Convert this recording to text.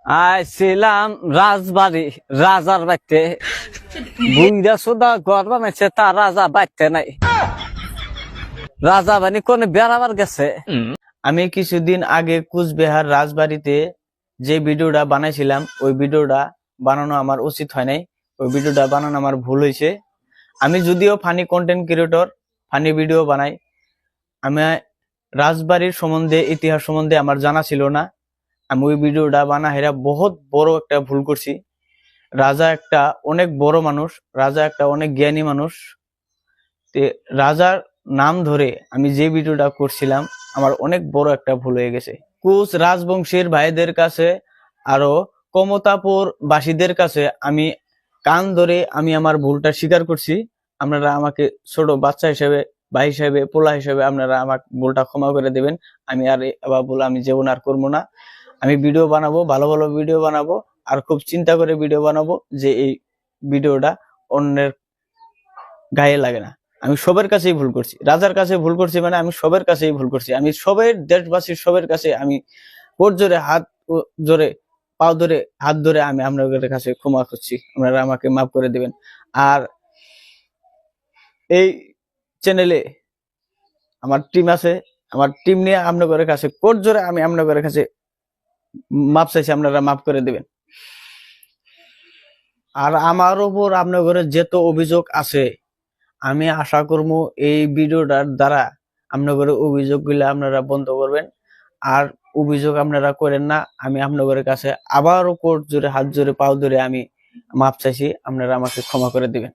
আইছিলাম রাজবাড়ি রাজার বাড়িতে বুইরা সুদা ঘর বানাইছে তার রাজা বাড়িতে নাই রাজা বানি কোনে বেড়াবার গেছে। আমি কিছুদিন আগে কুচবিহার রাজবাড়িতে যে ভিডিওটা বানাইছিলাম ওই ভিডিওটা বানানো আমার উচিত হয় নাই, ওই ভিডিওটা বানানো আমার ভুল হয়েছে। আমি যদিও funny content creator, funny video বানাই, আমি রাজবাড়ির সম্বন্ধে ইতিহাস সম্বন্ধে আমার জানা ছিল না। আমি ওই ভিডিওটা বানা হেরা বহুত বড় একটা ভুল করছি। রাজা একটা অনেক বড় মানুষ, রাজা একটা অনেক জ্ঞানী মানুষ। রাজার নাম ধরে আমি যে ভিডিওটা করছিলাম আমার অনেক বড় একটা ভুল হয়ে গেছে। কুচ রাজবংশীর ভাইদের কাছে আরো কমতাপুর বাসীদের কাছে আমি কান ধরে আমি আমার ভুলটা স্বীকার করছি। আপনারা আমাকে ছোট বাচ্চা হিসেবে, ভাই হিসেবে, পোলা হিসেবে আপনারা আমার ভুলটা ক্ষমা করে দেবেন। আমি আর আবার ভুল আমি জীবন আর করবো না। আমি ভিডিও বানাবো, ভালো ভালো ভিডিও বানাবো, আর খুব চিন্তা করে ভিডিও বানাবো যে এই ভিডিওটা অন্যের গায়ে লাগে না। আমি সবার কাছেই ভুল করছি, রাজার কাছে ভুল করছি, মানে আমি সবার কাছেই ভুল করছি। আমি সবের দেশবাসীর সবার কাছে আমি ওর জোরে হাত জোরে পাও ধরে হাত ধরে আমি আপনাদের কাছে ক্ষমা করছি, আপনারা আমাকে মাফ করে দিবেন। আর এই চ্যানেলে আমার টিম আছে, আমার টিম নিয়ে আপনাদের কাছে কোট জোরে আমি আপনাদের কাছে মাপ চাইছি, আপনারা মাফ করে দিবেন। আর আমার উপর আপনাদের যত অভিযোগ আছে আমি আশা করবো এই ভিডিওটার দ্বারা আপনাদের অভিযোগগুলো আপনারা বন্ধ করবেন। আর অভিযোগ আপনারা করেন না। আমি আপনাদের কাছে আবারও কোট জোরে হাত জোরে পাও ধরে আমি মাপ চাইছি, আপনারা আমাকে ক্ষমা করে দিবেন।